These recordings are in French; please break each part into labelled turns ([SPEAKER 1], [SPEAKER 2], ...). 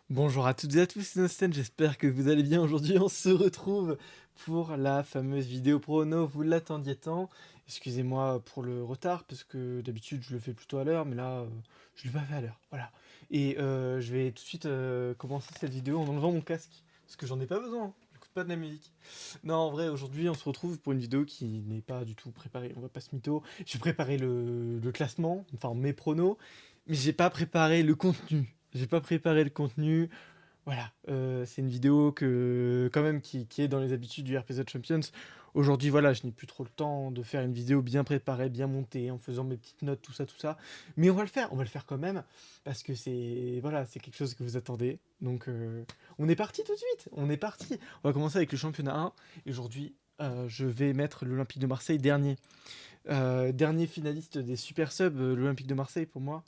[SPEAKER 1] Bonjour à toutes et à tous, c'est Nosten, j'espère que vous allez bien. Aujourd'hui, on se retrouve pour la fameuse vidéo prono, vous l'attendiez tant. Excusez-moi pour le retard, parce que d'habitude je le fais plutôt à l'heure, mais là, je ne l'ai pas fait à l'heure. Voilà. Et je vais tout de suite commencer cette vidéo en enlevant mon casque, parce que j'en ai pas besoin, hein. J'écoute pas de la musique. Non, en vrai, aujourd'hui, on se retrouve pour une vidéo qui n'est pas du tout préparée, on va pas se mytho. J'ai préparé le classement, enfin mes pronos, mais j'ai pas préparé le contenu. J'ai pas préparé le contenu. Voilà, c'est une vidéo que, quand même, qui est dans les habitudes du RPZ Champions. Aujourd'hui, voilà, je n'ai plus trop le temps de faire une vidéo bien préparée, bien montée, en faisant mes petites notes, tout ça, tout ça. Mais on va le faire quand même, parce que c'est, voilà, c'est quelque chose que vous attendez. Donc, on est parti tout de suite, on est parti. On va commencer avec le championnat 1. Et aujourd'hui, je vais mettre l'Olympique de Marseille dernier. Dernier finaliste des Super Subs, l'Olympique de Marseille, pour moi.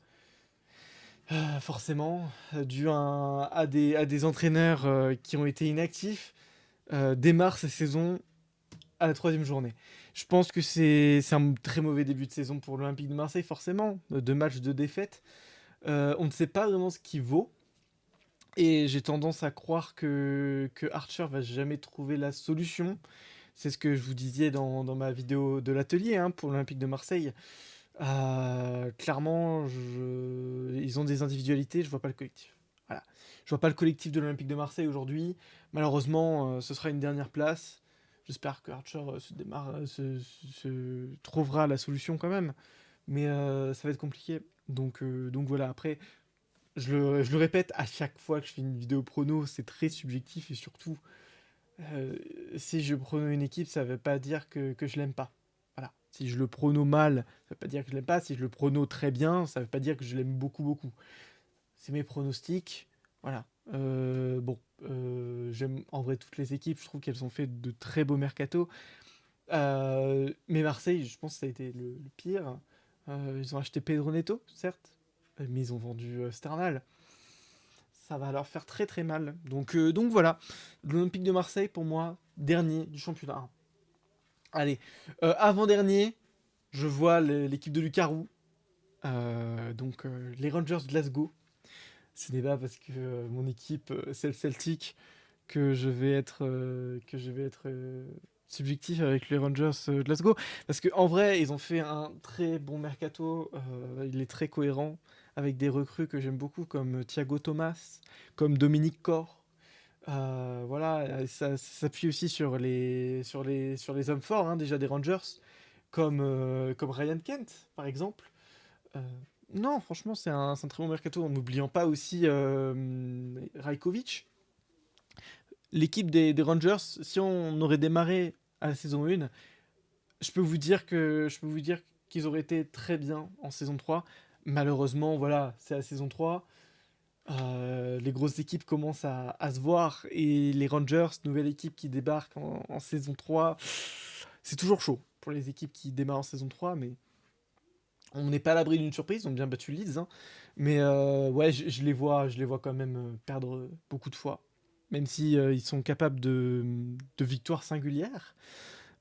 [SPEAKER 1] Forcément, dû à des entraîneurs qui ont été inactifs, démarre sa saison à la troisième journée. Je pense que c'est un très mauvais début de saison pour l'Olympique de Marseille, forcément. Deux matchs de défaite. On ne sait pas vraiment ce qu'il vaut. Et j'ai tendance à croire que Archer va jamais trouver la solution. C'est ce que je vous disais dans ma vidéo de l'atelier, hein, pour l'Olympique de Marseille. Clairement, ils ont des individualités, je vois pas le collectif. Voilà. Je vois pas le collectif de l'Olympique de Marseille aujourd'hui. Malheureusement, ce sera une dernière place. J'espère que Archer se trouvera la solution quand même. Mais ça va être compliqué. Donc voilà, après, je le répète à chaque fois que je fais une vidéo prono, c'est très subjectif et surtout, euh, si je prono une équipe, ça veut pas dire que je l'aime pas. Voilà. Si je le prono mal, ça veut pas dire que je l'aime pas. Si je le prono très bien, ça veut pas dire que je l'aime beaucoup, beaucoup. C'est mes pronostics. Voilà. J'aime en vrai toutes les équipes. Je trouve qu'elles ont fait de très beaux mercatos. Mais Marseille, je pense que ça a été le pire. Ils ont acheté Pedro Neto, certes, mais ils ont vendu Sternal. Ça va leur faire très très mal. Donc voilà, l'Olympique de Marseille, pour moi, dernier du championnat 1. Allez, avant-dernier, je vois l'équipe de Lucarou, les Rangers de Glasgow. Ce n'est pas parce que mon équipe, c'est le Celtic, que je vais être subjectif avec les Rangers de Glasgow. Parce qu'en vrai, ils ont fait un très bon mercato. Il est très cohérent avec des recrues que j'aime beaucoup comme Thiago Thomas, comme Dominique Corr. Voilà, ça s'appuie aussi sur les hommes forts, hein, déjà des Rangers, comme Ryan Kent, par exemple. Euh, non, franchement, c'est un très bon mercato, en n'oubliant pas aussi Rajkovic. L'équipe des Rangers, si on aurait démarré à la saison 1, je peux vous dire qu'ils auraient été très bien en saison 3. Malheureusement, voilà, c'est la saison 3. Les grosses équipes commencent à se voir et les Rangers, nouvelle équipe qui débarque en saison 3, c'est toujours chaud pour les équipes qui démarrent en saison 3, mais on n'est pas à l'abri d'une surprise, ils ont bien battu Leeds, hein. Mais ouais, je les vois quand même perdre beaucoup de fois, même si ils sont capables de victoires singulières.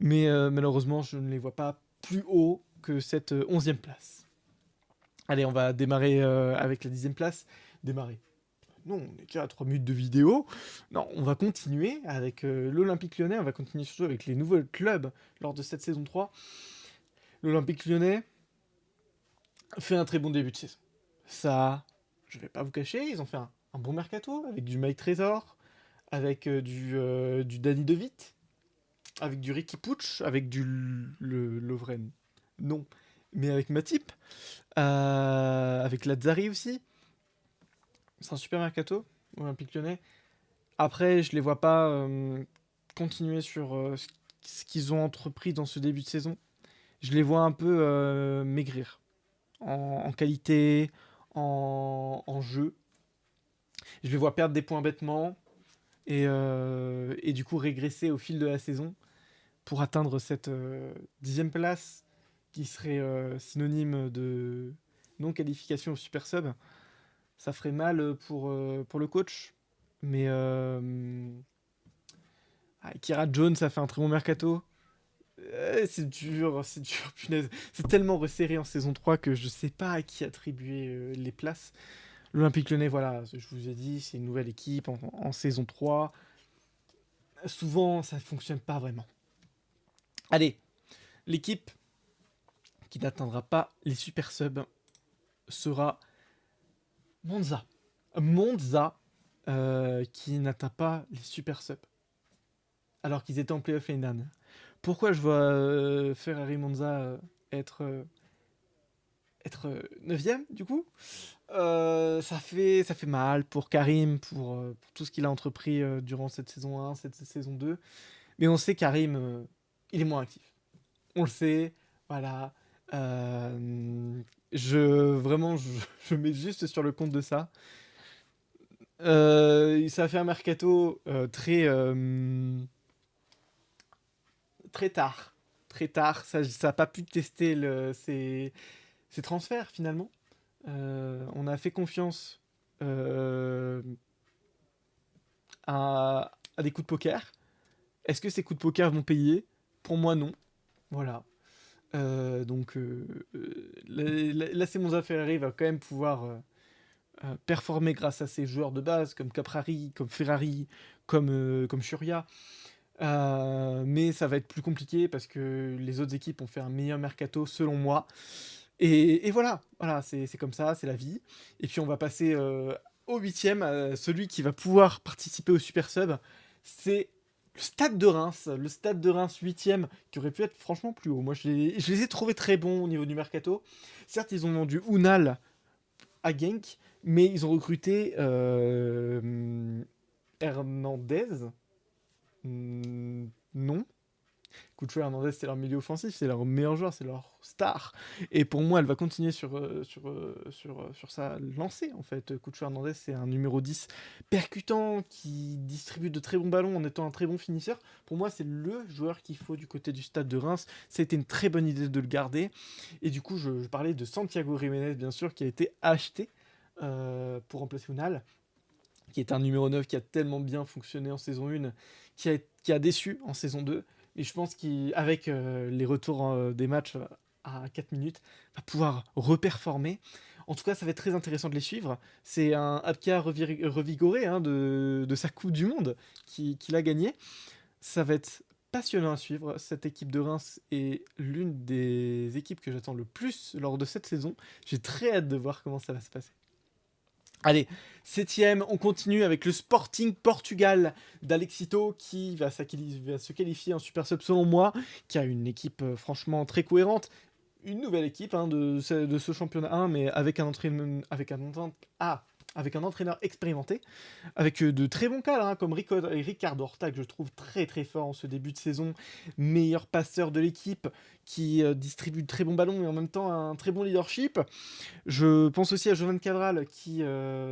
[SPEAKER 1] Mais malheureusement, je ne les vois pas plus haut que cette 11e place. Allez, on va démarrer avec la 10e place. Démarrer. Non, on est déjà à 3 minutes de vidéo. Non, on va continuer avec l'Olympique Lyonnais. On va continuer surtout avec les nouveaux clubs lors de cette saison 3. L'Olympique Lyonnais fait un très bon début de saison. Ça, je vais pas vous cacher, ils ont fait un bon mercato avec du Mike Trésor, avec du Danny DeVite, avec du Ricky Pucci, avec du Lovren. Non, mais avec Matip, avec Lazzari aussi. C'est un super mercato, Olympique Lyonnais. Après, je les vois pas continuer sur ce qu'ils ont entrepris dans ce début de saison. Je les vois un peu maigrir en qualité, en jeu. Je les vois perdre des points bêtement et du coup régresser au fil de la saison pour atteindre cette 10e place qui serait synonyme de non-qualification au Super Sub. Ça ferait mal pour le coach. Mais Kira Jones a fait un très bon mercato. C'est dur, punaise. C'est tellement resserré en saison 3 que je sais pas à qui attribuer les places. L'Olympique Lyonnais, voilà, je vous ai dit, c'est une nouvelle équipe en saison 3. Souvent, ça ne fonctionne pas vraiment. Allez, l'équipe qui n'atteindra pas les super subs sera Monza. Monza, qui n'atteint pas les super subs, alors qu'ils étaient en playoff l'année dernière. Pourquoi je vois Ferrari Monza être, être 9ème du coup? Ça fait mal pour Karim, pour tout ce qu'il a entrepris durant cette saison 1, cette saison 2. Mais on sait Karim, il est moins actif. On le sait, voilà. Vraiment, je mets juste sur le compte de ça. Ça a fait un mercato très tard. Très tard. Ça n'a pas pu tester ses transferts finalement. On a fait confiance euh, à des coups de poker. Est-ce que ces coups de poker vont payer? Pour moi, non. Voilà. Là, c'est mon Ferrari va quand même pouvoir performer grâce à ses joueurs de base, comme Caprari, comme Ferrari, comme Churia. Mais ça va être plus compliqué parce que les autres équipes ont fait un meilleur mercato, selon moi. Et voilà, c'est comme ça, c'est la vie. Et puis on va passer au huitième, celui qui va pouvoir participer au Super Sub. C'est le Stade de Reims, le Stade de Reims huitième, qui aurait pu être franchement plus haut. Moi, je les ai trouvés très bons au niveau du mercato. Certes, ils ont vendu Unal à Genk, mais ils ont recruté Hernandez. Non. Cucho Hernandez, c'est leur milieu offensif, c'est leur meilleur joueur, c'est leur star. Et pour moi, elle va continuer sur sa lancée, en fait. Cucho Hernandez, c'est un numéro 10 percutant qui distribue de très bons ballons en étant un très bon finisseur. Pour moi, c'est le joueur qu'il faut du côté du Stade de Reims. C'était une très bonne idée de le garder. Et du coup, je parlais de Santiago Jiménez, bien sûr, qui a été acheté pour remplacer Unal, qui est un numéro 9 qui a tellement bien fonctionné en saison 1, qui a déçu en saison 2. Et je pense qu'avec les retours des matchs à 4 minutes, va pouvoir reperformer. En tout cas, ça va être très intéressant de les suivre. C'est un Abka revigoré de sa Coupe du Monde qu'il a gagné. Ça va être passionnant à suivre. Cette équipe de Reims est l'une des équipes que j'attends le plus lors de cette saison. J'ai très hâte de voir comment ça va se passer. Allez, septième, on continue avec le Sporting Portugal d'Alexito qui va se qualifier en Super Sub selon moi, qui a une équipe franchement très cohérente. Une nouvelle équipe de ce championnat 1, mais avec un entraîneur expérimenté, avec de très bons cadres, hein, comme Ricardo Horta, que je trouve très très fort en ce début de saison, meilleur passeur de l'équipe, qui distribue de très bons ballons et en même temps un très bon leadership. Je pense aussi à Jovan Cabral, qui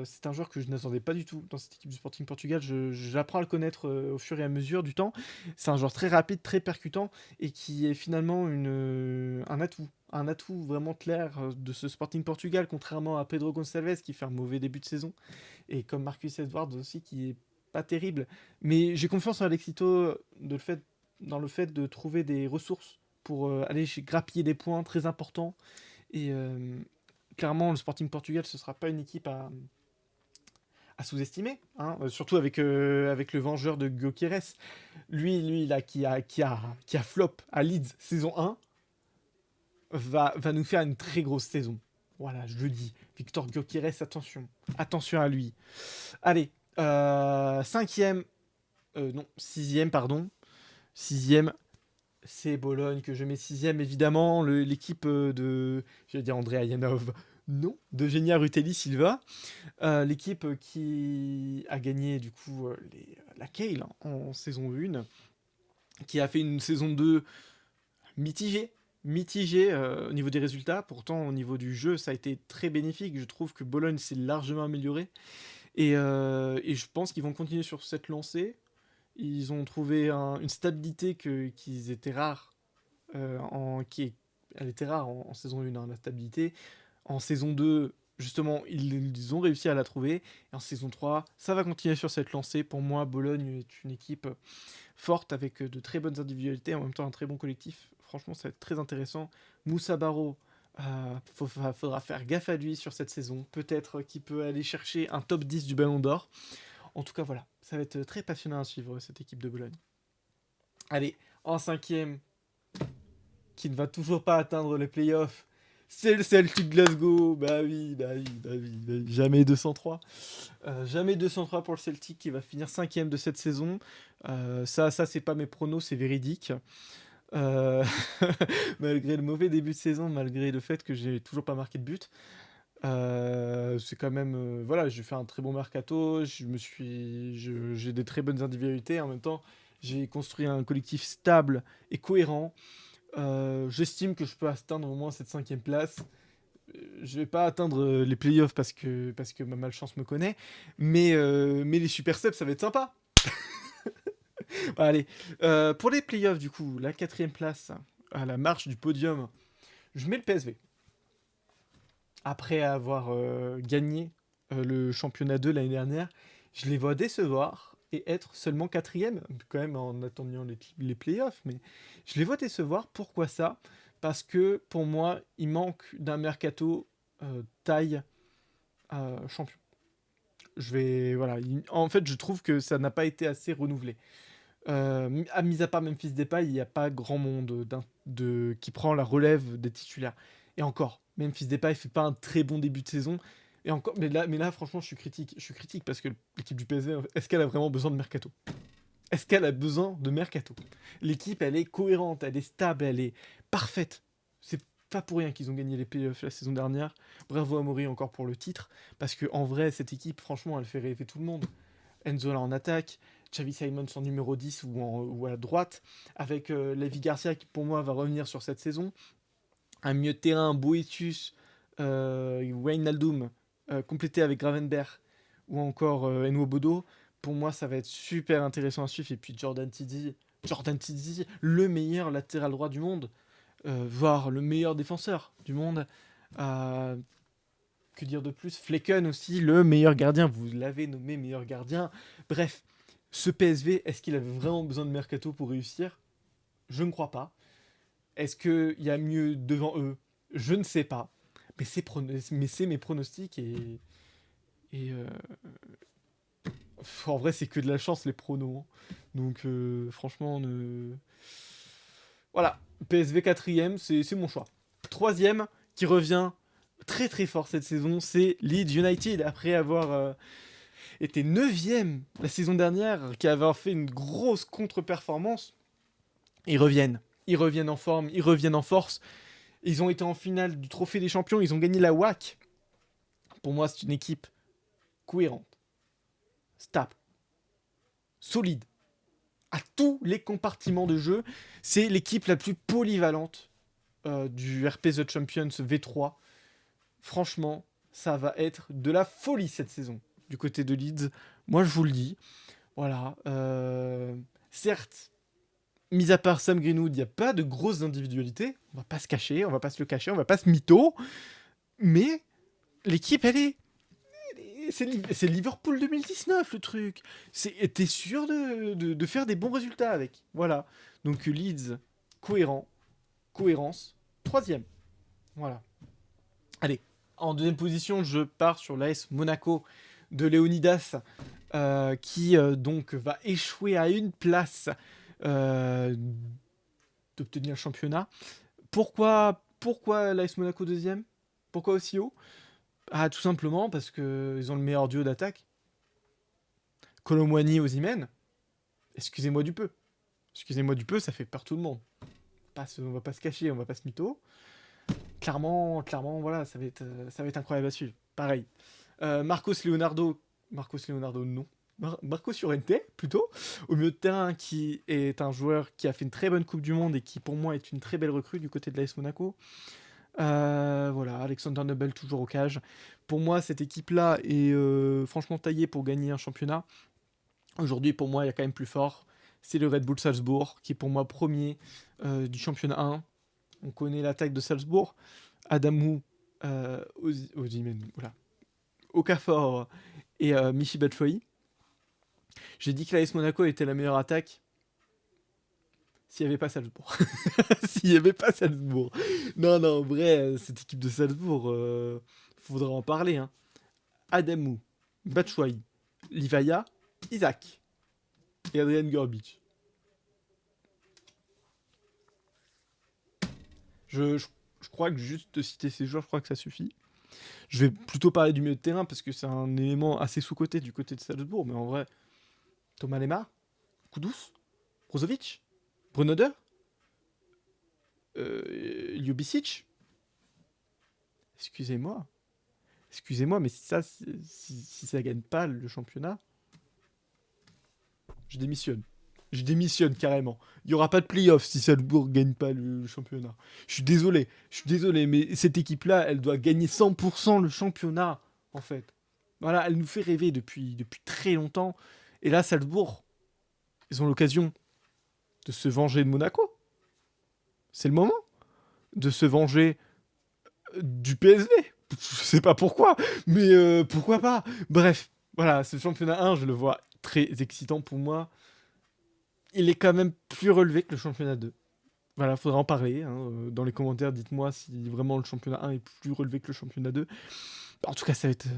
[SPEAKER 1] c'est un joueur que je n'attendais pas du tout dans cette équipe du Sporting Portugal. J'apprends à le connaître au fur et à mesure du temps. C'est un joueur très rapide, très percutant et qui est finalement un atout vraiment clair de ce Sporting Portugal, contrairement à Pedro Gonçalves qui fait un mauvais début de saison et comme Marcus Edwards aussi qui est pas terrible. Mais j'ai confiance en Alexito dans le fait de trouver des ressources pour aller grappiller des points très importants et clairement, le Sporting Portugal, ce sera pas une équipe à sous-estimer, hein, surtout avec le vengeur de Gyökeres. Lui là, qui a flop à Leeds saison 1, va nous faire une très grosse saison. Voilà, je le dis. Victor Gyökeres, attention. Attention à lui. Allez, cinquième, non, sixième, pardon. Sixième, c'est Bologne que je mets sixième, évidemment. L'équipe j'allais dire Andrea Janov, non, d'Eugenia Rutelli Silva. L'équipe qui a gagné du coup la Kale en saison 1, qui a fait une saison 2 mitigée. Mitigée au niveau des résultats, pourtant au niveau du jeu ça a été très bénéfique. Je trouve que Bologne s'est largement amélioré et je pense qu'ils vont continuer sur cette lancée. Ils ont trouvé une stabilité qu'ils étaient rares elle était rare en saison 1, hein, la stabilité. En saison 2, justement, ils ont réussi à la trouver. Et en saison 3, ça va continuer sur cette lancée. Pour moi, Bologne est une équipe forte avec de très bonnes individualités, en même temps un très bon collectif. Franchement, ça va être très intéressant. Moussa Barro, Faudra faire gaffe à lui sur cette saison. Peut-être qu'il peut aller chercher un top 10 du Ballon d'Or. En tout cas, voilà, ça va être très passionnant à suivre cette équipe de Bologne. Allez, en cinquième, qui ne va toujours pas atteindre les playoffs, c'est le Celtic Glasgow. Bah oui, bah oui, bah oui, bah oui. Jamais 203. Jamais 203 pour le Celtic qui va finir cinquième de cette saison. Ça c'est pas mes pronos, c'est véridique. Euh, malgré le mauvais début de saison, malgré le fait que j'ai toujours pas marqué de but. C'est quand même, voilà, j'ai fait un très bon mercato, j'ai des très bonnes individualités, en même temps, j'ai construit un collectif stable et cohérent. J'estime que je peux atteindre au moins cette cinquième place. Je vais pas atteindre les playoffs parce que ma malchance me connaît, mais les super subs, ça va être sympa. Bah, allez, pour les playoffs, du coup, la quatrième place, à la marche du podium, je mets le PSV. Après avoir gagné le championnat 2 l'année dernière, je les vois décevoir et être seulement quatrième, quand même en attendant les playoffs, mais je les vois décevoir. Pourquoi ça? Parce que pour moi, il manque d'un mercato taille champion. Voilà, en fait, je trouve que ça n'a pas été assez renouvelé. Mis à part Memphis Depay, il n'y a pas grand monde qui prend la relève des titulaires. Et encore, Memphis Depay fait pas un très bon début de saison. Et encore, mais là, franchement, je suis critique. Je suis critique parce que l'équipe du PSV, est-ce qu'elle a vraiment besoin de mercato? Est-ce qu'elle a besoin de mercato? L'équipe, elle est cohérente, elle est stable, elle est parfaite. C'est pas pour rien qu'ils ont gagné les playoffs la saison dernière. Bravo à Mori encore pour le titre. Parce que en vrai, cette équipe, franchement, elle fait rêver tout le monde. Enzola en attaque, Xavi Simons en numéro 10 ou à la droite, avec Levi Garcia qui pour moi va revenir sur cette saison, un milieu de terrain, Boetius, Wijnaldum, complété avec Gravenberg ou encore Enwo Bodo, pour moi ça va être super intéressant à suivre. Et puis Jordan Tidy, le meilleur latéral droit du monde, voire le meilleur défenseur du monde. Euh, que dire de plus? Flecken aussi, le meilleur gardien, vous l'avez nommé meilleur gardien. Bref, ce PSV, est-ce qu'il avait vraiment besoin de mercato pour réussir? Je ne crois pas. Est-ce qu'il y a mieux devant eux? Je ne sais pas. Mais c'est mes pronostics et en vrai, c'est que de la chance les pronos, hein. Donc, franchement, voilà. PSV quatrième, c'est mon choix. Troisième, qui revient très très fort cette saison, c'est Leeds United. Après avoir était 9ème la saison dernière, qui avait fait une grosse contre-performance. Ils reviennent. Ils reviennent en forme, ils reviennent en force. Ils ont été en finale du Trophée des Champions, ils ont gagné la WAC. Pour moi, c'est une équipe cohérente, stable, solide, à tous les compartiments de jeu. C'est l'équipe la plus polyvalente du RP The Champions V3. Franchement, ça va être de la folie cette saison du côté de Leeds. Moi, je vous le dis. Voilà. Certes, mis à part Sam Greenwood, il n'y a pas de grosses individualités. On va pas se cacher, on va pas se le cacher, on va pas se mytho. Mais l'équipe, c'est Liverpool 2019 le truc. T'es sûr de faire des bons résultats avec. Voilà. Donc Leeds, cohérent, cohérence, troisième. Voilà. Allez, en deuxième position, je pars sur l'AS Monaco de Leonidas, qui donc va échouer à une place euh, d'obtenir le championnat. Pourquoi l'AS Monaco deuxième? Pourquoi aussi haut? Ah, tout simplement parce qu'ils ont le meilleur duo d'attaque. Kolo Muani, Osimhen, excusez-moi du peu. Excusez-moi du peu, ça fait peur tout le monde. On va pas se cacher, on va pas se mytho. Clairement, voilà, ça va être incroyable à suivre. Pareil. Marcos Leonardo, non. Marcos Llorente, plutôt, au milieu de terrain, qui est un joueur qui a fait une très bonne Coupe du Monde et qui, pour moi, est une très belle recrue du côté de l'AS Monaco. Voilà, Alexander Nobel toujours au cage. Pour moi, cette équipe-là est franchement taillée pour gagner un championnat. Aujourd'hui, pour moi, il y a quand même plus fort. C'est le Red Bull Salzbourg, qui est pour moi premier du championnat 1. On connaît l'attaque de Salzbourg. Adamou, Osimhen, voilà. Okafor et Michy Batshuayi. J'ai dit que l'AS Monaco était la meilleure attaque. s'il n'y avait pas Salzbourg. S'il n'y avait pas Salzbourg. Non, non, en vrai, cette équipe de Salzbourg, faudra en parler. Hein. Adamou, Batshuayi, Livaya, Isaac et Adrian Gurbic. Je crois que juste citer ces joueurs, je crois que ça suffit. Je vais plutôt parler du milieu de terrain parce que c'est un élément assez sous-coté du côté de Salzbourg, mais en vrai, Thomas Lemar, Kudus, Brozovic, Brunner, Ljubicic. Excusez-moi. Excusez-moi, mais si ça gagne pas le championnat, je démissionne. Je démissionne carrément. Il n'y aura pas de playoff si Salzbourg gagne pas le championnat. Je suis désolé, mais cette équipe-là, elle doit gagner 100% le championnat, en fait. Voilà, elle nous fait rêver depuis très longtemps. Et là, Salzbourg, ils ont l'occasion de se venger de Monaco. C'est le moment de se venger du PSV. Je sais pas pourquoi, mais pourquoi pas. Bref, voilà, ce championnat 1, je le vois très excitant pour moi. Il est quand même plus relevé que le championnat 2. Voilà, faudra en parler. Hein. Dans les commentaires, dites-moi si vraiment le championnat 1 est plus relevé que le championnat 2. En tout cas, ça va être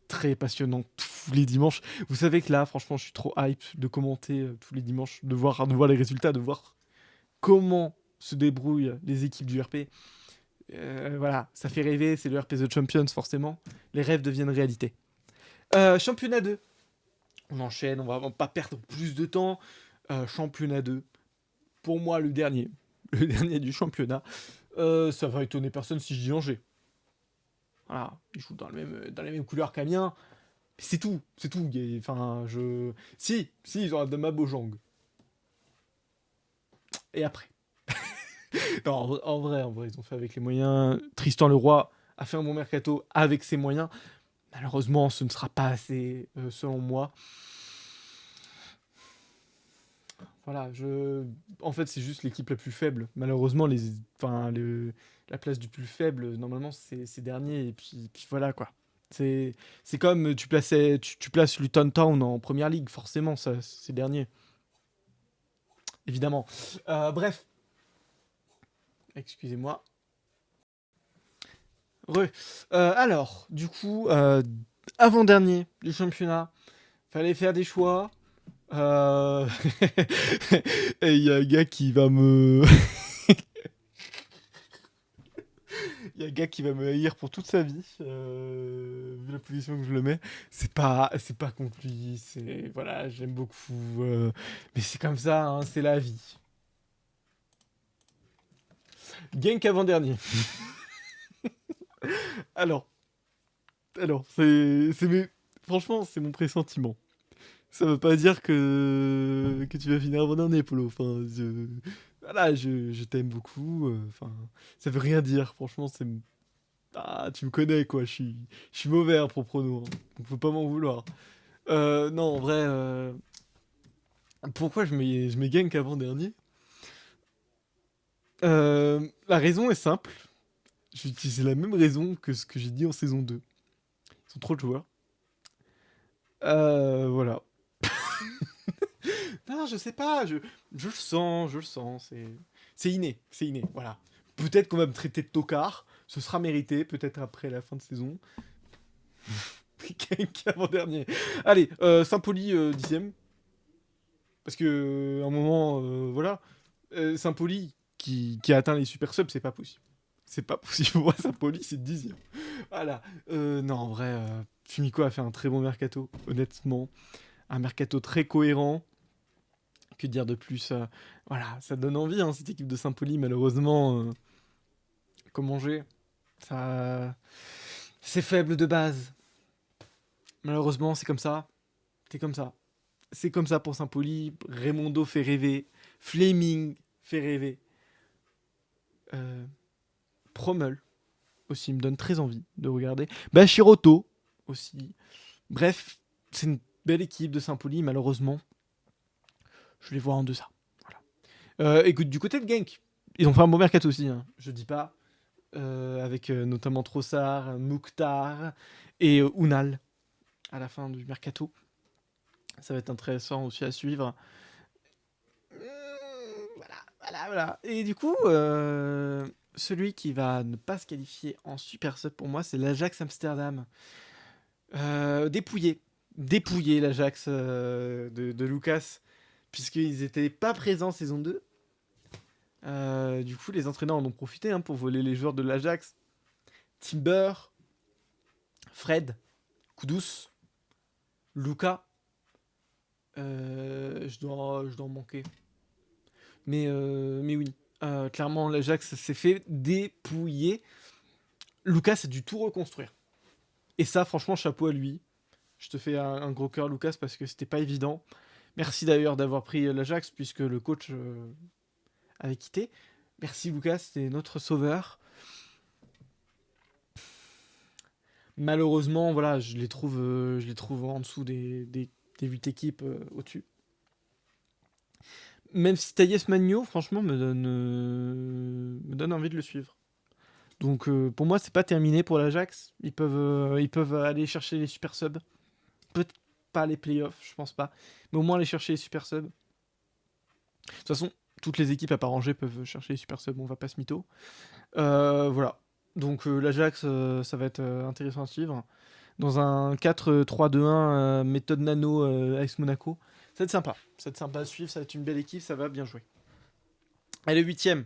[SPEAKER 1] très passionnant tous les dimanches. Vous savez que là, franchement, je suis trop hype de commenter tous les dimanches, de voir les résultats, de voir comment se débrouillent les équipes du RP. Voilà, ça fait rêver, c'est le RP The Champions, forcément. Les rêves deviennent réalité. Championnat 2. On enchaîne, on va vraiment pas perdre plus de temps. Championnat 2. Pour moi, le dernier. Le dernier du championnat. Ça va étonner personne si je dis Angers. Voilà, ils jouent dans les mêmes couleurs qu'Amiens. C'est tout, c'est tout. Enfin, Si, ils ont Adama Bojang. Et après. Non, en vrai, ils ont fait avec les moyens. Tristan Leroy a fait un bon mercato avec ses moyens. Malheureusement, ce ne sera pas assez, selon moi. Voilà, en fait, c'est juste l'équipe la plus faible. Malheureusement, la place du plus faible, normalement, c'est ces derniers. Et puis voilà, quoi. C'est, c'est comme tu places Luton Town en première ligue, forcément, ça, c'est dernier. Évidemment. Bref, excusez-moi. Re. Alors, du coup, avant-dernier du championnat, fallait faire des choix. Euh, Et il y a un gars qui va me. Il y a un gars qui va me haïr pour toute sa vie, vu la position que je le mets. C'est pas contre lui, voilà, j'aime beaucoup, mais c'est comme ça, hein, c'est la vie. Genk avant-dernier. Alors, franchement, c'est mon pressentiment. Ça veut pas dire que tu vas finir avant-dernier, Polo. Enfin, voilà, je t'aime beaucoup. Enfin, ça veut rien dire. Franchement, ah, tu me connais, quoi. Je suis mauvais à prono. Hein. Donc, faut pas m'en vouloir. Non, en vrai, pourquoi je mets Genk avant-dernier? La raison est simple. Je vais utiliser la même raison que ce que j'ai dit en saison 2. Ils sont trop de joueurs. Voilà. Non, je sais pas, je le sens, c'est inné, c'est inné, voilà. Peut-être qu'on va me traiter de tocard, ce sera mérité, peut-être après la fin de saison. Avant-dernier. Allez, Saint-Pauli, 10ème. Parce que, à un moment, voilà. Saint-Pauli qui a atteint les super subs, c'est pas possible. C'est pas possible pour moi, Saint-Pauli, c'est 10ème. Voilà. Non, en vrai, Fumiko a fait un très bon mercato, honnêtement. Un mercato très cohérent. Que dire de plus voilà, ça donne envie, hein, cette équipe de Saint-Pauli, malheureusement, comme Angers, ça, c'est faible de base. Malheureusement, c'est comme ça. C'est comme ça. C'est comme ça pour Saint-Pauli. Raimondo fait rêver. Fleming fait rêver. Euh, Promel aussi me donne très envie de regarder. Bachiroto aussi. Bref, c'est une belle équipe de Saint-Pauli, malheureusement. Je les vois en deçà. Voilà. Écoute, du côté de Genk, ils ont fait un bon mercato aussi. Hein. Je dis pas. Avec notamment Trossard, Mouktar et Unal à la fin du mercato. Ça va être intéressant aussi à suivre. Voilà. Voilà. Et du coup, celui qui va ne pas se qualifier en Super Sub pour moi, c'est l'Ajax Amsterdam. Dépouillé. Dépouillé l'Ajax de Lucas, puisqu'ils n'étaient pas présents saison 2. Du coup, les entraîneurs en ont profité pour voler les joueurs de l'Ajax. Timber, Fred, Kudus, Luca. Je dois en manquer. Mais oui. Clairement, l'Ajax s'est fait dépouiller. Lucas a dû tout reconstruire. Et ça, franchement, chapeau à lui. Je te fais un gros cœur, Lucas, parce que c'était pas évident. Merci d'ailleurs d'avoir pris l'Ajax, puisque le coach avait quitté. Merci, Lucas, c'était notre sauveur. Malheureusement, voilà, je les trouve en dessous des 8 équipes au-dessus. Même si Taïs Magno, franchement, me donne envie de le suivre. Donc pour moi, c'est pas terminé pour l'Ajax. Ils peuvent aller chercher les super subs. Peut-être pas les playoffs, je pense pas. Mais au moins aller chercher les super subs. De toute façon, toutes les équipes à part Angers peuvent chercher les super subs, on va pas se mytho. Voilà. Donc l'Ajax, ça va être intéressant à suivre. Dans un 4-3-2-1 méthode nano avec Monaco. Ça va être sympa. Ça va être sympa à suivre, ça va être une belle équipe, ça va bien jouer. Et le 8ème,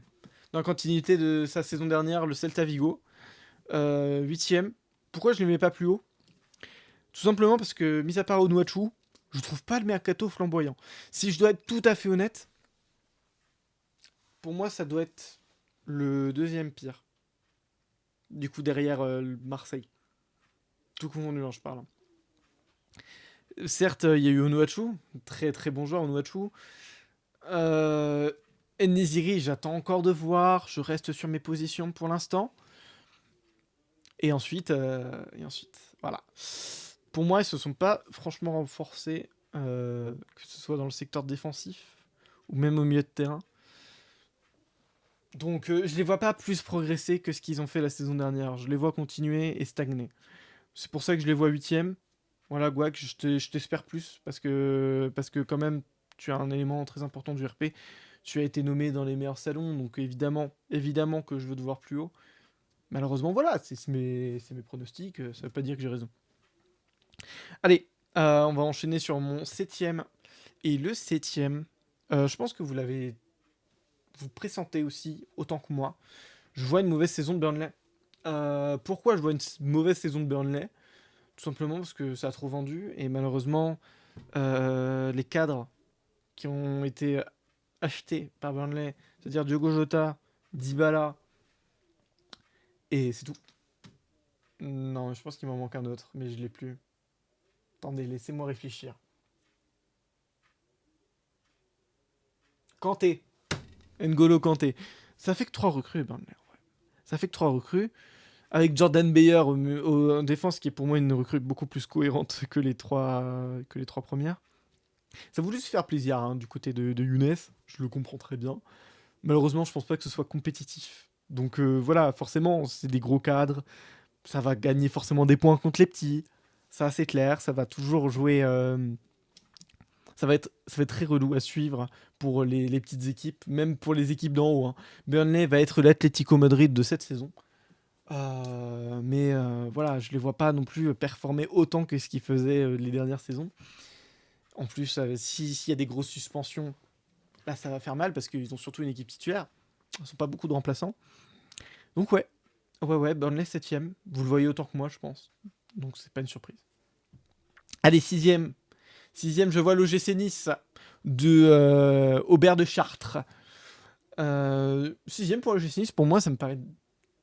[SPEAKER 1] dans la continuité de sa saison dernière, le Celta Vigo. 8ème. Pourquoi je ne les mets pas plus haut? Tout simplement parce que, mis à part Onuachu, je trouve pas le mercato flamboyant. Si je dois être tout à fait honnête, pour moi, ça doit être le deuxième pire. Du coup, derrière Marseille. Tout confondu, je parle. Certes, il y a eu Onuachu, très très bon joueur Onuachu. En-Nesyri, j'attends encore de voir. Je reste sur mes positions pour l'instant. Et ensuite, voilà. Pour moi, ils se sont pas franchement renforcés, que ce soit dans le secteur défensif ou même au milieu de terrain. Donc, je les vois pas plus progresser que ce qu'ils ont fait la saison dernière. Je les vois continuer et stagner. C'est pour ça que je les vois 8ème. Voilà, Guac, je t'espère plus parce que quand même, tu as un élément très important du RP. Tu as été nommé dans les meilleurs salons, donc évidemment que je veux te voir plus haut. Malheureusement, voilà, c'est mes pronostics, ça veut pas dire que j'ai raison. Allez, on va enchaîner sur mon 7ème. Et le 7ème, je pense que vous pressentez aussi, autant que moi. Je vois une mauvaise saison de Burnley. Pourquoi je vois une mauvaise saison de Burnley? Tout simplement parce que ça a trop vendu et malheureusement, les cadres qui ont été achetés par Burnley, c'est-à-dire Diogo Jota, Dybala, et c'est tout. Non, je pense qu'il m'en manque un autre, mais je l'ai plus. Attendez, laissez-moi réfléchir. Kanté, N'Golo Kanté. Ça fait que 3 recrues, Burnley. Ouais. Ça fait que 3 recrues. Avec Jordan Bayer en défense, qui est pour moi une recrue beaucoup plus cohérente que les trois premières. Ça voulait se faire plaisir du côté de Younes, je le comprends très bien. Malheureusement, je pense pas que ce soit compétitif. Donc voilà, forcément, c'est des gros cadres. Ça va gagner forcément des points contre les petits. Ça, c'est clair. Ça va toujours jouer. Ça va être très relou à suivre pour les petites équipes, même pour les équipes d'en haut. Burnley va être l'Atlético Madrid de cette saison. Mais voilà, je les vois pas non plus performer autant que ce qu'ils faisaient les dernières saisons. En plus, s'il y a des grosses suspensions, là ça va faire mal parce qu'ils ont surtout une équipe titulaire. Ils sont pas beaucoup de remplaçants. Donc ouais, Burnley 7ème. Vous le voyez autant que moi, je pense. Donc c'est pas une surprise. Allez, 6ème. 6ème, je vois l'OGC Nice de Aubert de Chartres. 6ème pour l'OGC Nice, pour moi ça me paraît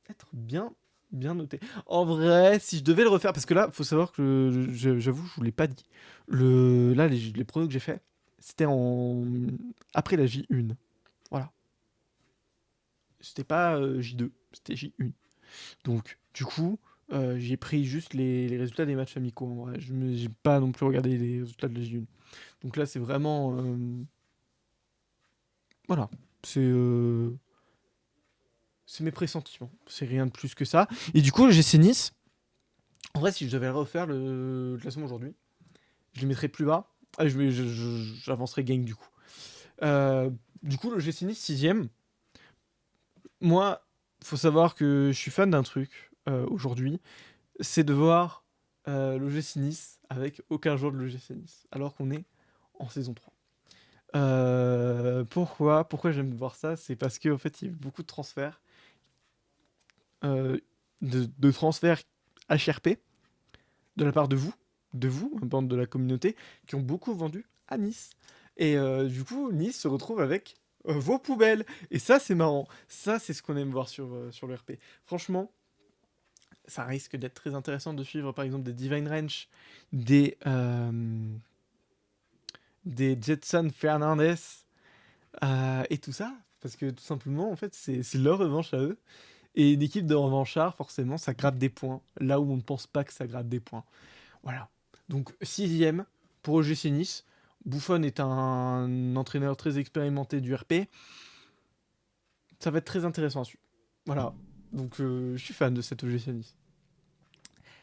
[SPEAKER 1] être bien noté. En vrai, si je devais le refaire, parce que là, faut savoir que j'avoue, je vous l'ai pas dit. Là, les pronos que j'ai fait, c'était après la J1. Voilà. C'était pas J2, c'était J1. Donc, du coup, j'ai pris juste les résultats des matchs amicaux. En vrai. J'ai pas non plus regardé les résultats de la J1. Donc là, c'est vraiment. Voilà. C'est mes pressentiments. C'est rien de plus que ça. Et du coup, le GC Nice, en vrai, si je devais refaire le classement aujourd'hui, je le mettrais plus bas. Ah, j'avancerais gang du coup. Du coup, le GC Nice 6ème. Moi, faut savoir que je suis fan d'un truc aujourd'hui, c'est de voir l'OGC Nice avec aucun joueur de l'OGC Nice, alors qu'on est en saison 3. Pourquoi j'aime voir ça? C'est parce qu'en fait, il y a eu beaucoup de transferts, euh, de transferts HRP de la part de vous, bande de la communauté, qui ont beaucoup vendu à Nice. Et du coup, Nice se retrouve avec vos poubelles. Et ça, c'est marrant. Ça, c'est ce qu'on aime voir sur le RP. Franchement, ça risque d'être très intéressant de suivre, par exemple, des Divine Range, des, euh, des Jetson Fernandez, et tout ça. Parce que tout simplement, en fait, c'est leur revanche à eux. Et une équipe de revanchards, forcément, ça gratte des points. Là où on ne pense pas que ça gratte des points. Voilà. Donc, sixième pour OGC Nice. Buffon est un entraîneur très expérimenté du RP. Ça va être très intéressant à suivre. Voilà. Donc, je suis fan de cette OGC Nice.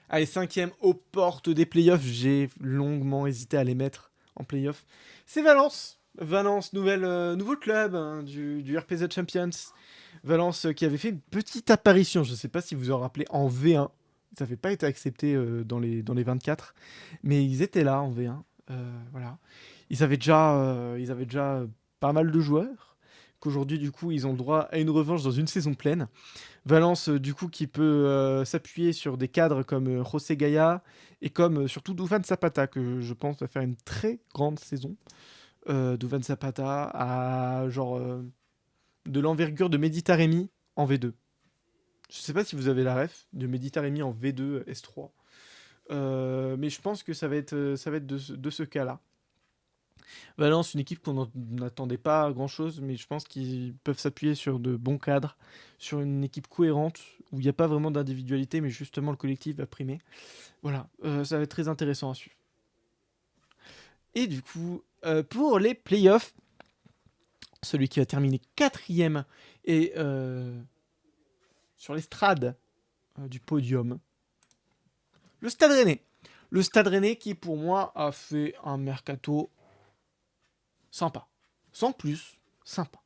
[SPEAKER 1] Allez, cinquième aux portes des playoffs. J'ai longuement hésité à les mettre en playoffs. C'est Valence. Valence, nouveau club hein, du RPZ Champions. Valence qui avait fait une petite apparition, je ne sais pas si vous vous en rappelez, en V1. Ça n'avait pas été accepté dans les 24, mais ils étaient là en V1. Voilà. Ils avaient déjà pas mal de joueurs, qu'aujourd'hui, du coup, ils ont le droit à une revanche dans une saison pleine. Valence, du coup, qui peut s'appuyer sur des cadres comme José Gaya et comme surtout Duván Zapata, que je pense va faire une très grande saison. Duván Zapata à genre de l'envergure de Mehdi Taremi en V2. Je sais pas si vous avez la ref de Mehdi Taremi en V2 S3. Mais je pense que ça va être de ce cas-là. Valence, une équipe qu'on n'attendait pas grand-chose, mais je pense qu'ils peuvent s'appuyer sur de bons cadres, sur une équipe cohérente, où il n'y a pas vraiment d'individualité, mais justement le collectif va primer. Voilà, ça va être très intéressant à suivre. Et du coup, pour les playoffs, celui qui va terminer quatrième et sur l'estrade du podium, le Stade Rennais. Le Stade Rennais qui, pour moi, a fait un mercato sympa. Sans plus, sympa.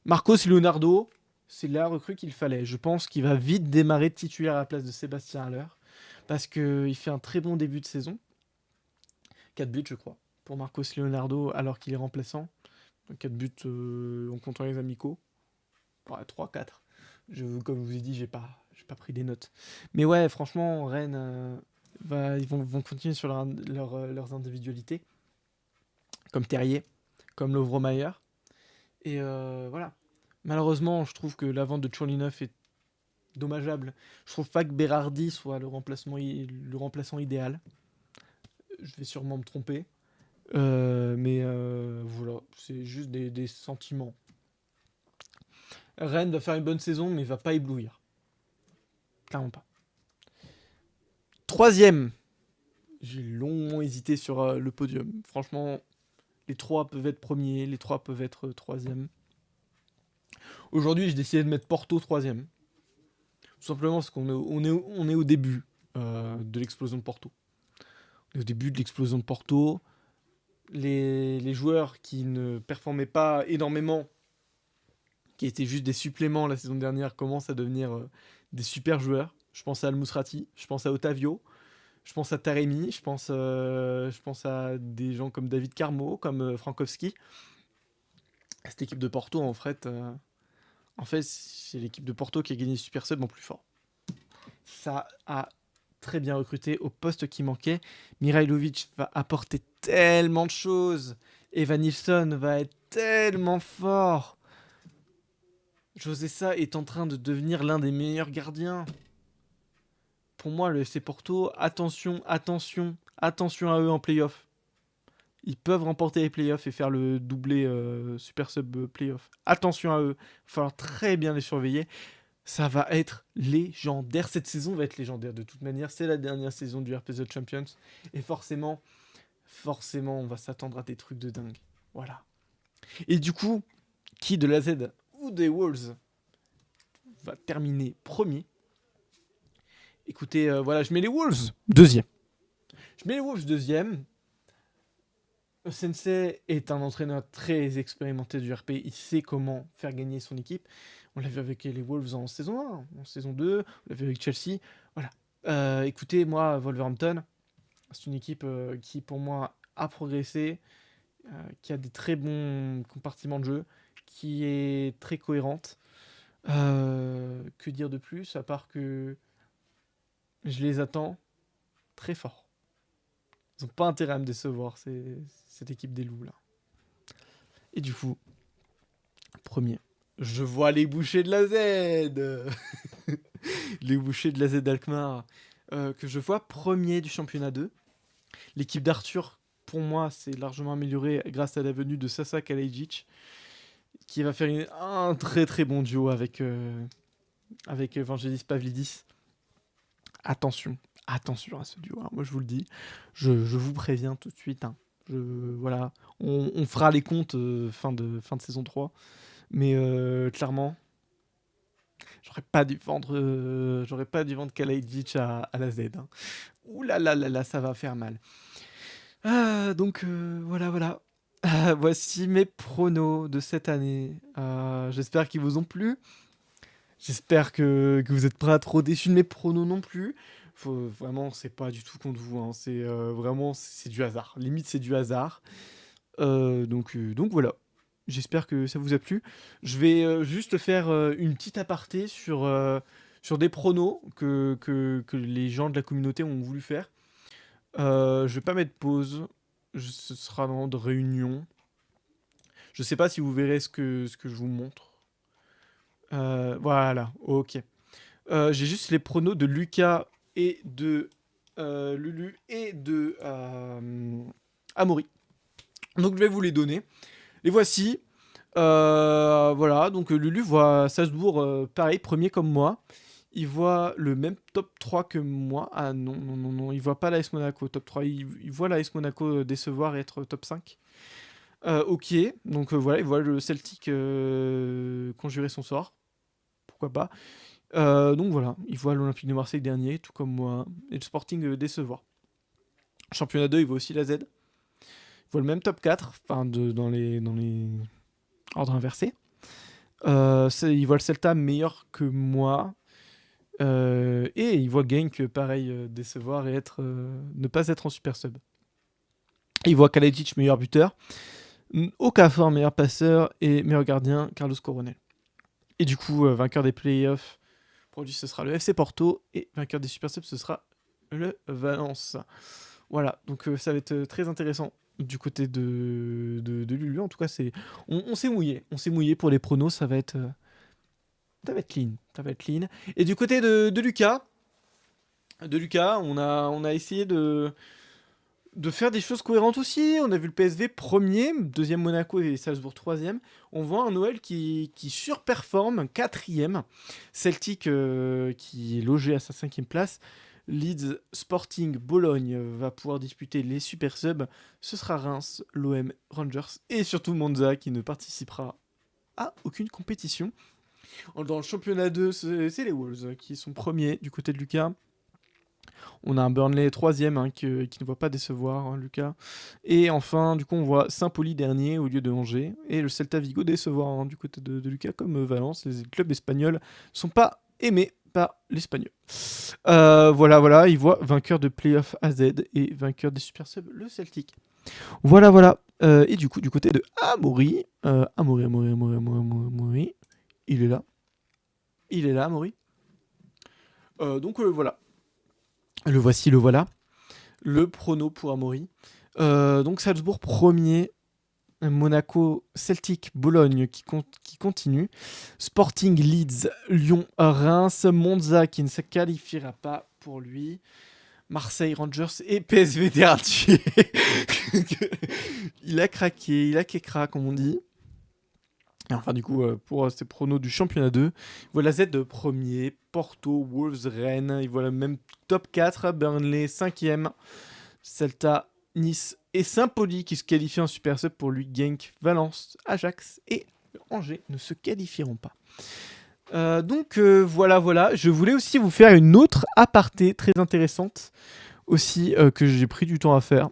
[SPEAKER 1] Marcos Leonardo, c'est la recrue qu'il fallait. Je pense qu'il va vite démarrer titulaire à la place de Sébastien Haller. Parce qu'il fait un très bon début de saison. 4 buts, je crois, pour Marcos Leonardo alors qu'il est remplaçant. 4 buts en comptant les amicaux. Ouais, 3-4. Comme je vous ai dit, j'ai pas pris des notes. Mais ouais, franchement, Rennes, ils vont continuer sur leurs individualités. Comme Terrier, comme Lovromayer. Et voilà. Malheureusement, je trouve que la vente de Churlinov est dommageable. Je trouve pas que Berardi soit le remplaçant idéal. Je vais sûrement me tromper. Mais voilà, c'est juste des sentiments. Rennes va faire une bonne saison, mais va pas éblouir. Clairement pas. Troisième. J'ai longuement hésité sur le podium. Franchement, les trois peuvent être premiers, les trois peuvent être troisième. Aujourd'hui, j'ai décidé de mettre Porto troisième. Tout simplement parce on est au début de l'explosion de Porto. On est au début de l'explosion de Porto. Les joueurs qui ne performaient pas énormément, qui étaient juste des suppléments la saison dernière, commencent à devenir des super joueurs. Je pense à Al-Mousrati, je pense à Otavio, je pense à Taremi, je pense à des gens comme David Carmo, comme Frankowski. Cette équipe de Porto, en fait c'est l'équipe de Porto qui a gagné Super Sub en plus fort. Ça a très bien recruté au poste qui manquait. Mirailovic va apporter tellement de choses. Evan Nilsson va être tellement fort. José Sa est en train de devenir l'un des meilleurs gardiens. Pour moi, le FC Porto, attention, attention, attention à eux en playoff. Ils peuvent remporter les playoffs et faire le doublé Super Sub playoff. Attention à eux. Il va falloir très bien les surveiller. Ça va être légendaire. Cette saison va être légendaire de toute manière. C'est la dernière saison du RPZ Champions. Et forcément, on va s'attendre à des trucs de dingue. Voilà. Et du coup, qui de la Z ou des Wolves va terminer premier? Écoutez, voilà, je mets les Wolves deuxième. Je mets les Wolves deuxième. Sensei est un entraîneur très expérimenté du RP. Il sait comment faire gagner son équipe. On l'a vu avec les Wolves en saison 1, en saison 2. On l'a vu avec Chelsea. Voilà. Écoutez, moi, Wolverhampton, c'est une équipe qui, pour moi, a progressé, qui a des très bons compartiments de jeu, qui est très cohérente. Que dire de plus, à part que je les attends très fort. Ils n'ont pas intérêt à me décevoir, cette équipe des loups là. Et du coup, premier, je vois les bouchers de la Z. Les bouchers de la Z d'Alkmaar, que je vois premier du championnat 2. L'équipe d'Arthur, pour moi, s'est largement améliorée grâce à la venue de Sasa Kalajic, qui va faire un très très bon duo avec Evangelis Pavlidis. Attention, attention à ce duo, hein. Moi je vous le dis, je vous préviens tout de suite, hein. Voilà, on fera les comptes fin de saison 3. Mais clairement, j'aurais pas dû vendre Kalajic à la Z, hein. Ouh là là là là, ça va faire mal. Donc voilà, voilà. Voici mes pronos de cette année. J'espère qu'ils vous ont plu. J'espère que vous êtes pas trop déçus de mes pronos non plus. Vraiment, c'est pas du tout contre vous, hein. C'est vraiment, c'est du hasard. Limite, c'est du hasard. Donc voilà. J'espère que ça vous a plu. Je vais juste faire une petite aparté sur des pronos que les gens de la communauté ont voulu faire. Je vais pas mettre pause. Ce sera dans de réunion. Je sais pas si vous verrez ce que je vous montre. Voilà, ok. J'ai juste les pronos de Lucas et de Lulu et de Amaury. Donc je vais vous les donner. Les voici. Voilà, donc Lulu voit Salzbourg pareil, premier comme moi. Il voit le même top 3 que moi. Ah non, non, non, non, il voit pas l'AS Monaco top 3. Il voit l'AS Monaco décevoir et être top 5. Ok, donc voilà, il voit le Celtic conjurer son sort. Pourquoi pas. Donc voilà, il voit l'Olympique de Marseille dernier, tout comme moi. Et le Sporting décevoir. Championnat 2, il voit aussi la Z. Il voit le même top 4, enfin dans les ordres inversés. Il voit le Celta meilleur que moi. Et il voit Genk pareil décevoir et ne pas être en super sub. Il voit Kalajic meilleur buteur, Okafor meilleur passeur et meilleur gardien Carlos Coronel. Et du coup vainqueur des playoffs pour lui ce sera le FC Porto et vainqueur des super subs ce sera le Valence. Voilà, donc ça va être très intéressant du côté de Lulu. En tout cas, on s'est mouillé. On s'est mouillé pour les pronos, ça va être clean. Ça va être clean. Et du côté de Lucas, on a essayé de faire des choses cohérentes aussi. On a vu le PSV premier, deuxième Monaco et Salzbourg troisième. On voit un Noël qui surperforme, quatrième. Celtic qui est logé à sa cinquième place. Leeds, Sporting, Bologne va pouvoir disputer les super subs. Ce sera Reims, l'OM, Rangers et surtout Monza qui ne participera à aucune compétition. Dans le championnat 2, c'est les Wolves qui sont premiers du côté de Lucas. On a un Burnley troisième hein, qui ne va pas décevoir, hein, Lucas. Et enfin, du coup, on voit Saint-Pauli dernier au lieu de Angers. Et le Celta Vigo décevoir hein, du côté de Lucas, comme Valence. Les clubs espagnols sont pas aimés par l'Espagnol. Voilà, voilà. Il voit vainqueur de Playoff AZ et vainqueur des Super Subs, le Celtic. Voilà, voilà. Et du coup, du côté de Amaury. Amaury. Il est là. Il est là, Amaury. Donc voilà. Le voici, le voilà. Le prono pour Amaury. Donc Salzbourg premier, Monaco, Celtic, Bologne qui continue, Sporting, Leeds, Lyon, Reims, Monza qui ne se qualifiera pas pour lui, Marseille, Rangers et PSV dernier. Il a craqué, il a kékra comme on dit. Et enfin du coup pour ces pronos du championnat 2, voilà Z de premier, Porto, Wolves, Rennes, il voit le même top 4, Burnley 5ème, Celta, Nice et Saint-Pauli qui se qualifient en Super Sub pour lui. Genk, Valence, Ajax et Angers ne se qualifieront pas. Donc voilà, voilà. Je voulais aussi vous faire une autre aparté très intéressante aussi que j'ai pris du temps à faire.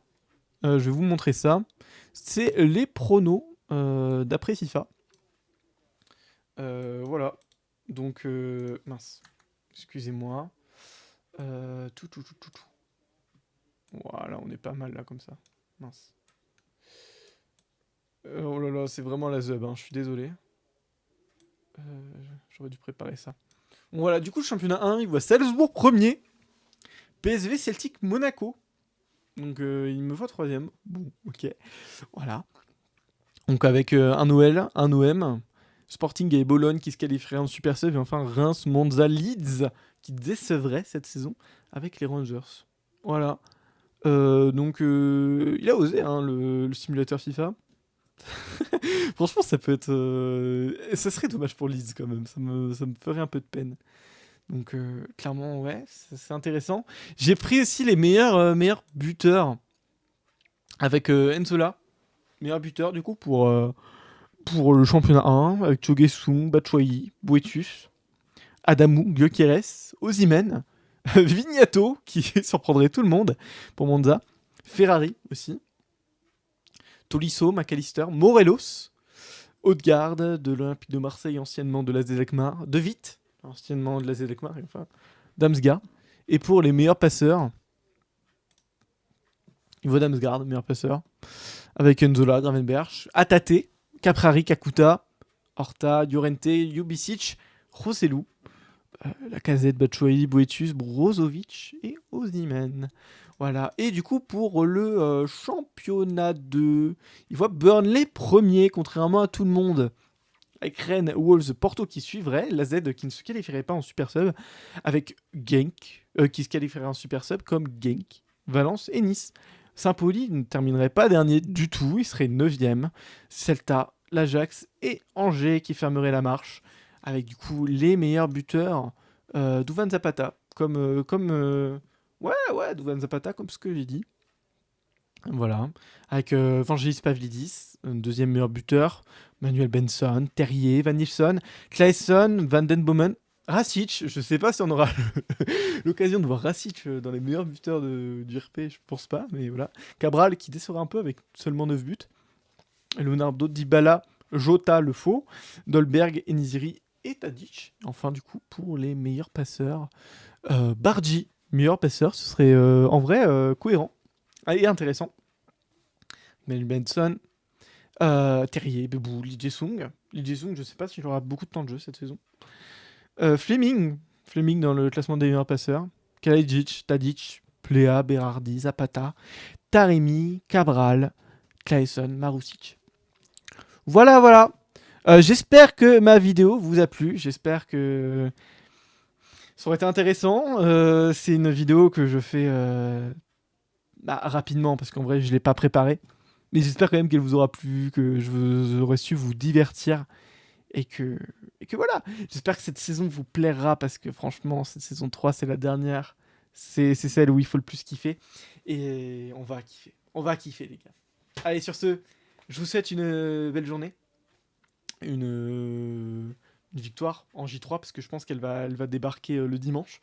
[SPEAKER 1] Je vais vous montrer ça. c'est les pronos d'après FIFA. Voilà. Donc, mince. Excusez-moi. Tout. Voilà, on est pas mal là comme ça. Mince. Oh là là, c'est vraiment la zub, hein, je suis désolé. Euh, J'aurais dû préparer ça. Bon, voilà, du coup, le championnat 1, il voit Salzbourg premier, PSV, Celtic, Monaco. Donc, il me faut troisième. Bon, ok. Voilà. Donc, avec un OL, un OM, Sporting et Bologne qui se qualifieraient en Super Sub, et enfin Reims, Monza, Leeds qui décevrait cette saison avec les Rangers. Voilà. Donc, il a osé, hein, le simulateur FIFA. Franchement, ça peut être. Ça serait dommage pour Leeds quand même. Ça me ferait un peu de peine. Donc, clairement, ouais, c'est intéressant. J'ai pris aussi les meilleurs buteurs avec Enzola. Meilleur buteur, du coup, pour le championnat 1, avec Chogesung, Batshuayi, Boetius, Adamou, Gyökeres, Osimhen, Vignato, qui surprendrait tout le monde pour Monza, Ferrari aussi, Tolisso, McAllister, Morelos, Odegaard de l'Olympique de Marseille, anciennement de l'AZ Alkmaar, De Witt, anciennement de l'AZ Alkmaar, et enfin Damsgaard. Et pour les meilleurs passeurs, Ivo Damsgaard, meilleur passeur, avec Nzola, Gravenberch, Atate, Caprari, Kakuta, Horta, Llorente, Jubicic, Rossellou, Lacazette, Batshuayi, Boetius, Brozovic et Osimhen. Voilà. Et du coup, pour le championnat 2, il voit Burnley premier, contrairement à tout le monde. Avec Rennes, Wolves, Porto qui suivrait, la Z qui ne se qualifierait pas en Super Sub, avec Genk qui se qualifierait en Super Sub comme Genk, Valence et Nice. Saint-Pauli ne terminerait pas dernier du tout, il serait 9ème. Celta, l'Ajax et Angers qui fermeraient la marche, avec du coup les meilleurs buteurs Duvan Zapata, ouais, Duvan Zapata, comme ce que j'ai dit. Voilà. Avec Vangelis Pavlidis, deuxième meilleur buteur. Manuel Benson, Terrier, Van Nilsson, Claesson, Van Den Bomen, Rasic. Je sais pas si on aura l'occasion de voir Rasic dans les meilleurs buteurs du RP, je pense pas, mais voilà. Cabral qui décevra un peu avec seulement 9 buts. Leonardo Dybala, Jota le faux, Dolberg, Eniziri et Tadic. Enfin, du coup, pour les meilleurs passeurs, Bargi, meilleur passeur, ce serait en vrai cohérent et intéressant. Manuel Benson, Terrier, Bebou, Lee Jae-sung. Lee Jae-sung, je sais pas s'il aura beaucoup de temps de jeu cette saison. Fleming dans le classement des meilleurs passeurs. Kalajic, Tadic, Plea, Berardi, Zapata, Taremi, Cabral, Claesson, Marusic. Voilà. J'espère que ma vidéo vous a plu. J'espère que ça aurait été intéressant. C'est une vidéo que je fais rapidement parce qu'en vrai je l'ai pas préparée. Mais j'espère quand même qu'elle vous aura plu, que j'aurais su vous divertir et que, voilà. J'espère que cette saison vous plaira parce que franchement, cette saison 3, c'est la dernière. C'est celle où il faut le plus kiffer. Et on va kiffer. On va kiffer, les gars. Allez, sur ce, je vous souhaite une belle journée. Une victoire en J3 parce que je pense elle va débarquer le dimanche.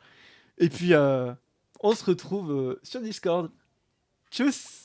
[SPEAKER 1] Et puis, on se retrouve sur Discord. Tchuss!